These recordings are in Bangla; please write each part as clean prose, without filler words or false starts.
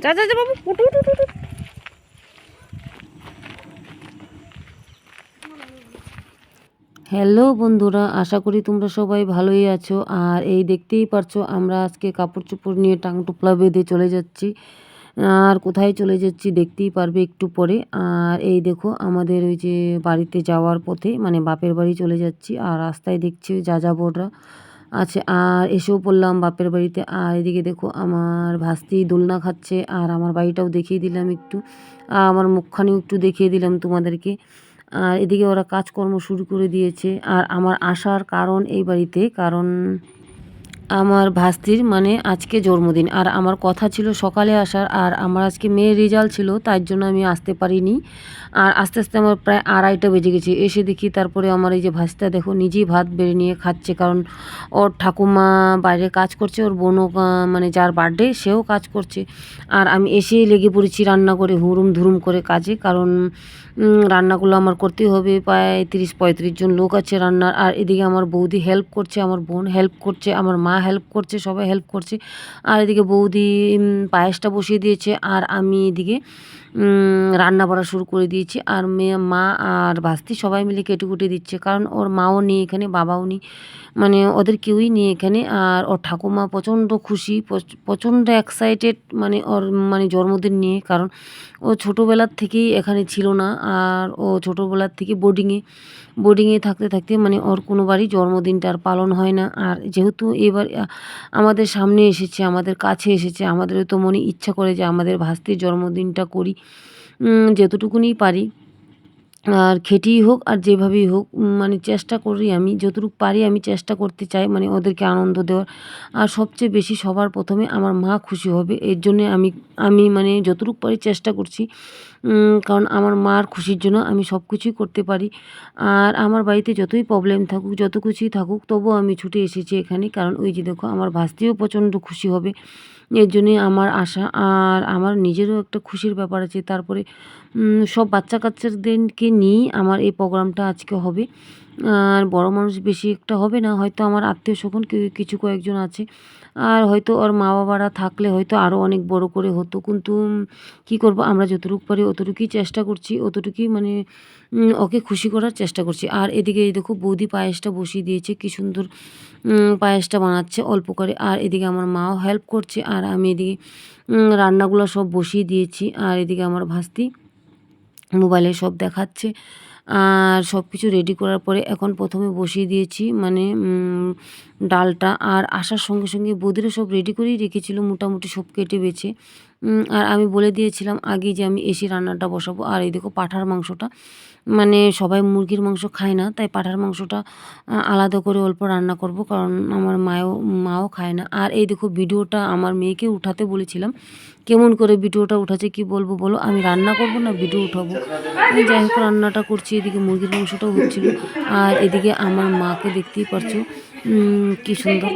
যা যা যা বাবু, উঠু উঠু উঠু। হ্যালো বন্ধুরা, আশা করি তোমরা সবাই ভালোই আছো। আর এই দেখতেই পারছো আমরা আজকে কাপড় চোপড় নিয়ে টাং টুপলা বেঁধে চলে যাচ্ছি। আর কোথায় চলে যাচ্ছি দেখতেই পারবে একটু পরে। আর এই দেখো আমাদের ওই যে বাড়িতে যাওয়ার পথে, মানে বাপের বাড়ি চলে যাচ্ছি। আর রাস্তায় দেখছি যাযাবররা আছে। আর এসেও পড়লাম বাপের বাড়িতে। আর এদিকে দেখো আমার ভাস্তি দোলনা খাচ্ছে। আর আমার বাড়িটাও দেখিয়ে দিলাম একটু, আর আমার মুখখানিও একটু দেখিয়ে দিলাম তোমাদেরকে। আর এদিকে ওরা কাজকর্ম শুরু করে দিয়েছে। আর আমার আসার কারণ এই বাড়িতে, কারণ আমার ভাস্তির মানে আজকে জন্মদিন। আর আমার কথা ছিল সকালে আসার, আর আমার আজকে মেয়ের রেজাল্ট ছিল, তার জন্য আমি আসতে পারিনি। আর আস্তে আস্তে আমার প্রায় 2:30 বেজে গেছে। এসে দেখি তারপরে আমার এই যে ভাস্তা দেখো নিজেই ভাত বেড়ে নিয়ে খাচ্ছে, কারণ ওর ঠাকুমা বাইরে কাজ করছে, ওর বোনও মানে যার বার্থডে সেও কাজ করছে। আর আমি এসেই লেগে পড়েছি রান্না করে হুড়ুম ধুরুম করে কাজে, কারণ রান্নাগুলো আমার করতেই হবে। প্রায় 30-35 জন লোক আছে রান্নার। আর এদিকে আমার বৌদি হেল্প করছে, আমার বোন হেল্প করছে, আমার মা হেল্প করছে, সবাই হেল্প করছে। আর এদিকে বৌদি পায়েসটা বসিয়ে দিয়েছে, আর আমি এদিকে রান্না বাড়া শুরু করে দিয়েছি। আর মেয়ে মা আর ভাস্তি সবাই মিলে কেটে কুটে দিচ্ছে, কারণ ওর মাও নেই এখানে, বাবাও নেই, মানে ওদের কেউই নেই এখানে। আর ওর ঠাকুমা প্রচণ্ড খুশি, প্রচণ্ড এক্সাইটেড মানে ওর মানে জন্মদিন নিয়ে, কারণ ও ছোটোবেলার থেকেই এখানে ছিল না। আর ও ছোটোবেলার থেকে বোর্ডিংয়ে থাকতে থাকতে মানে ওর কোনোবারই জন্মদিনটা আর পালন হয় না। আর যেহেতু এবার আমাদের সামনে এসেছে, আমাদের কাছে এসেছে, আমাদেরও তো মনে ইচ্ছা করে যে আমাদের ভাস্তির জন্মদিনটা করি, যেতটুকুনি পারি। আর খেটেই হোক আর যেভাবেই হোক মানে চেষ্টা করি, আমি যতটুকু পারি আমি চেষ্টা করতে চাই মানে ওদেরকে আনন্দ দেওয়ার। আর সবচেয়ে বেশি সবার প্রথমে আমার মা খুশি হবে, এর জন্যে আমি আমি মানে যতটুকু পারি চেষ্টা করছি। কারণ আমার মার খুশির জন্য আমি সব কিছুই করতে পারি। আর আমার বাড়িতে যতই প্রবলেম থাকুক, যত কিছুই থাকুক, তবুও আমি ছুটে এসেছি এখানে, কারণ ওই যে দেখো আমার ভাস্তিও প্রচণ্ড খুশি হবে, এর জন্যই আমার আশা। আর আমার নিজেরও একটা খুশির ব্যাপার আছে। তারপরে সব বাচ্চা কাচ্চাদেরকে নিয়েই আমার এই প্রোগ্রামটা আজকে হবে। আর বড় মানুষ বেশি একটা হবে না, হয়তো আমার আত্মীয় স্বজন কিছু কয়েকজন আছে। আর হয়তো ওর মা বাবারা থাকলে হয়তো আরও অনেক বড় করে হতো, কিন্তু কি করব, আমরা যতটুকু পারি অতটুকুই চেষ্টা করছি, অতটুকুই মানে ওকে খুশি করার চেষ্টা করছি। আর এদিকে এই দেখো বৌদি পায়েসটা বসিয়ে দিয়েছে, কি সুন্দর পায়েসটা বানাচ্ছে অল্প করে। আর এদিকে আমার মাও হেল্প করছে, আর আমি এদিকে রান্নাগুলো সব বসিয়ে দিয়েছি। আর এদিকে আমার ভাস্তি মোবাইলে সব দেখাচ্ছে। আর সব কিছু রেডি করার পরে এখন প্রথমে বসিয়ে দিয়েছি মানে ডালটা। আর আসার সঙ্গে সঙ্গে বৌদিরা সব রেডি করেই রেখেছিল, মোটামুটি সব কেটে বেছে। আর আমি বলে দিয়েছিলাম আগে যে আমি এসে রান্নাটা বসাবো। আর এই দেখো পাঁঠার মাংসটা, মানে সবাই মুরগির মাংস খায় না, তাই পাঁঠার মাংসটা আলাদা করে অল্প রান্না করব, কারণ আমার মাও খায় না। আর এই দেখো ভিডিওটা আমার মেয়েকে উঠাতে বলেছিলাম, কেমন করে ভিডিওটা উঠাচ্ছে কি বলবো বলো, আমি রান্না করব না ভিডিও উঠাবো। যাই হোক রান্নাটা করছি, এদিকে মুরগির মাংসটাও হচ্ছিল। আর এদিকে আমার মাকে দেখতেই পারছো কি সুন্দর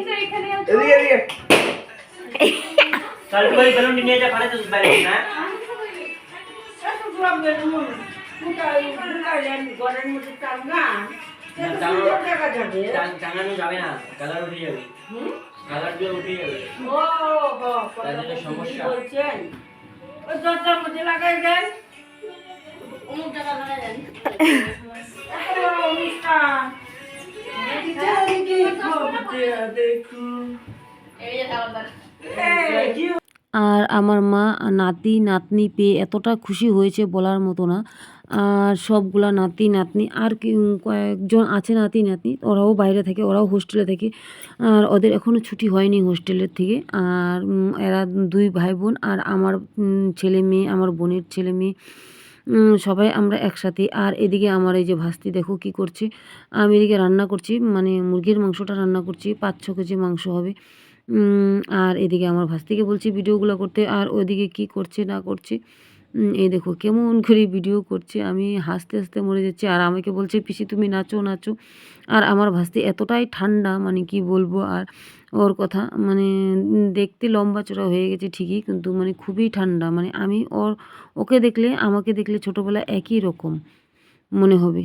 টাঙানো যাবে না, কালার উঠে যাবে, কালার গুলো উঠে যাবে, তার জন্য সমস্যা। ওই দরজার মধ্যে লাগাই দেন, অমুক জায়গা লাগাই দেন। আর আমার মা নাতি নাতনি পেয়ে এতটা খুশি হয়েছে বলার মতো না। আর সবগুলা নাতি নাতনি আর কি কয়েকজন আছে নাতি নাতনি, ওরাও বাইরে থাকে, ওরাও হোস্টেলে থাকে। আর ওদের এখনও ছুটি হয়নি হোস্টেলের থেকে। আর এরা 2 ভাই বোন, আর আমার ছেলে মেয়ে, আমার বোনের ছেলে মেয়ে, সবাই আমরা একসাথে। আর এদিকে আমার এই যে ভাস্তি দেখো কি করছে, আমি এদিকে রান্না করছি, মানে মুরগির মাংসটা রান্না করছি, 5-6 কেজি মাংস হবে। আর এদিকে আমার ভাস্তিকে বলছি ভিডিওগুলো করতে, আর ওইদিকে কি করছে না করছে এই দেখো কেমন করে ভিডিও করছে, আমি হাসতে হাসতে মরে যাচ্ছি। আর আমাকে বলছে পিসি তুমি নাচো নাচো। আর আমার ভাস্তি এতটাই ঠান্ডা মানে কি বলবো আর ওর কথা, মানে দেখতে লম্বা চড়া হয়ে গেছে ঠিকই, কিন্তু মানে খুবই ঠান্ডা। মানে আমি ওকে দেখলে আমাকে দেখলে ছোটোবেলায় একই রকম মনে হবে।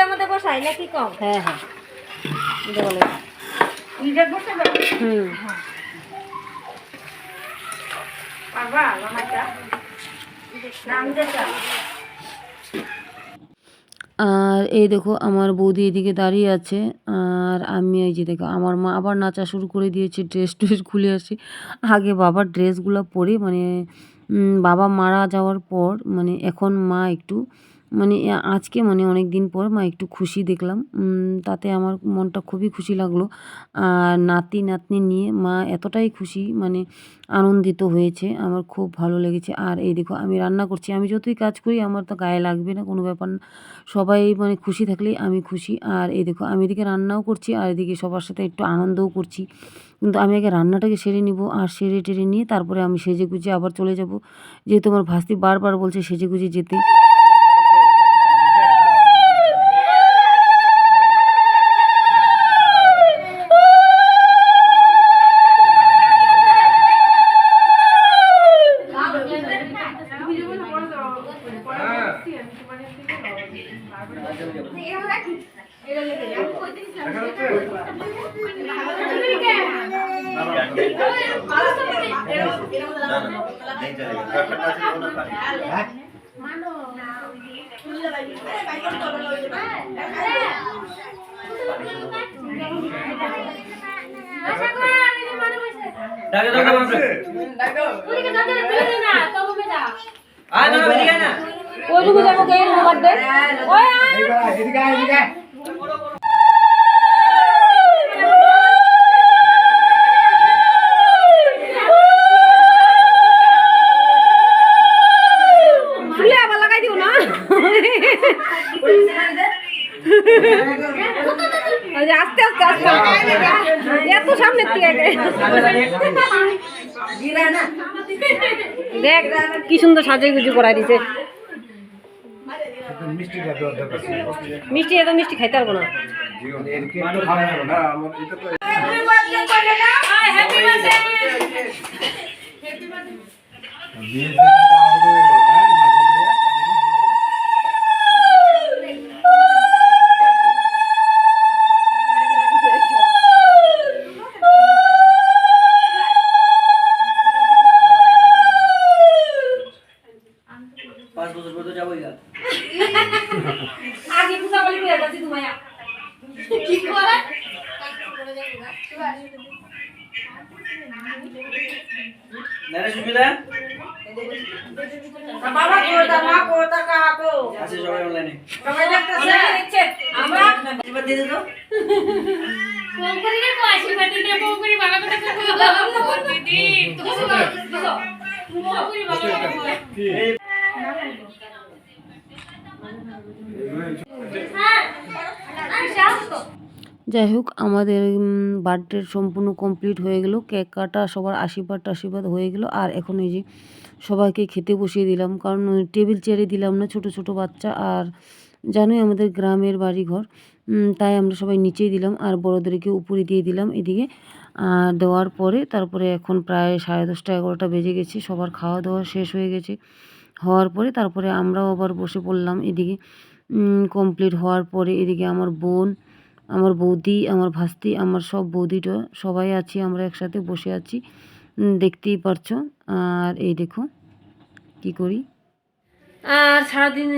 মধ্যে বসাই নাকি কম? হ্যাঁ হ্যাঁ এটা বলে হুম আর এই দেখো আমার বৌদি এদিকে দাঁড়িয়ে আছে, আর আমি এই যে দেখো আমার মা আবার নাচা শুরু করে দিয়েছে, ড্রেস ট্রেস খুলে আসে। আগে বাবার ড্রেসগুলো পরে মানে বাবা মারা যাওয়ার পর মানে এখন মা একটু মানে আজকে মানে অনেক দিন পর মা একটু খুশি দেখলাম, তাতে আমার মনটা খুবই খুশি লাগলো। আর নাতি নাতনি নিয়ে মা এতটাই খুশি মানে আনন্দিত হয়েছে, আমার খুব ভালো লেগেছে। আর এই দেখো আমি রান্না করছি, আমি যতই কাজ করি আমার তো গায়ে লাগবে না, কোনো ব্যাপার না, সবাই মানে খুশি থাকলেই আমি খুশি। আর এই দেখো আমি এদিকে রান্নাও করছি আর এদিকে সবার সাথে একটু আনন্দও করছি, কিন্তু আমি আগে রান্নাটাকে সেরে নিব, আর সেরে টেরে নিয়ে তারপরে আমি সেজে গুজে আবার চলে যাব, যেহেতু আমার ভাস্তি বারবার বলছে সেজে গুজে যেতে। ওইটুকু যাবো কে বার্থডে আবার লাগাই দিও না, আস্তে আস্তে আস্তে এত সামনে দেখ কি সুন্দর সাজে গুজু করাই দিছে। মিষ্টি এত মিষ্টি খাইতে পারবো না। আগে পূজা বলি করে যাচ্ছি তোমায় কি করে নারে সুবিধা বাবা কোটা মা কোটা কাকো আছে সবাই অনলাইনে সবাই দেখতেছে আমরা এবার দিয়ে দাও ফোন করি না তো আশীর্বাদ দিতে ফোন করি ভালো কথা বল দিদি তুমি দিছো ফোন করি ভালো কথা বল হ্যাঁ আমি যাবো তো। যাই হোক আমাদের বার্থডে সম্পূর্ণ কমপ্লিট হয়ে গেল, কেক কাটা সবার আশীর্বাদ হয়ে গেল। আর এখন এই যে সবাইকে খেতে বসিয়ে দিলাম, কারণ টেবিল চেয়ারে দিলাম না, ছোট ছোট বাচ্চা আর জানোই আমাদের গ্রামের বাড়িঘর, তাই আমরা সবাই নিচেই দিলাম আর বড়োদেরকে উপরে দিয়ে দিলাম এদিকে। আর দেওয়ার পরে তারপরে এখন প্রায় 10:30 11টা বেজে গেছে, সবার খাওয়া দাওয়া শেষ হয়ে গেছে। হওয়ার পরে তারপরে আমরাও আবার বসে পড়লাম এদিকে। কমপ্লিট হওয়ার পরে এদিকে আমার বোন, আমার বৌদি, আমার ভাস্তি, আমার সব বৌদিটা সবাই আছি, আমরা একসাথে বসে আছি, দেখতেই পারছো। আর এই দেখো কি করি, আর সারাদিন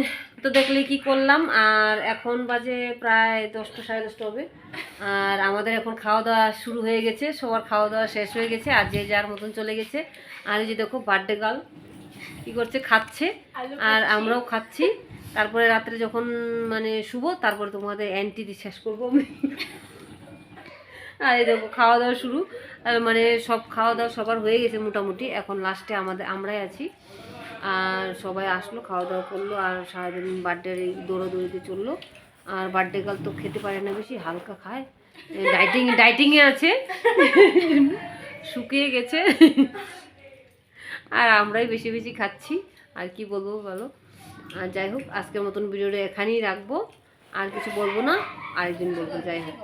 তো দেখলে কি করলাম। আর এখন বাজে প্রায় 10টা 10:30 হবে, আর আমাদের এখন খাওয়া দাওয়া শুরু হয়ে গেছে, সবার খাওয়া দাওয়া শেষ হয়ে গেছে, আর যে যার মতন চলে গেছে। আর এই যে দেখো বার্থডে গার্ল কী করছে, খাচ্ছে, আর আমরাও খাচ্ছি। তারপরে রাত্রে যখন মানে শুভ, তারপরে তোমাদের অ্যান্টি দিয়ে শেষ করবো আমি। আর এই দেখো খাওয়া দাওয়া শুরু, মানে সব খাওয়া দাওয়া সবার হয়ে গেছে মোটামুটি, এখন লাস্টে আমরাই আছি। আর সবাই আসলো, খাওয়া দাওয়া করলো, আর সারাদিন বার্থডের এই দৌড়াদৌড়িতে চললো। আর বার্থডে গার্ল তো খেতে পারে না বেশি, হালকা খায়, ডাইটিংয়ে আছে, শুকিয়ে গেছে। আর আমরাই বেশি বেশি খাচ্ছি, আর কি বলবো বলো। আর যাই হোক আজকের মতন ভিডিওটা এখানেই রাখবো, আর কিছু বলবো না, আরেকদিন বলবো। যাই হোক।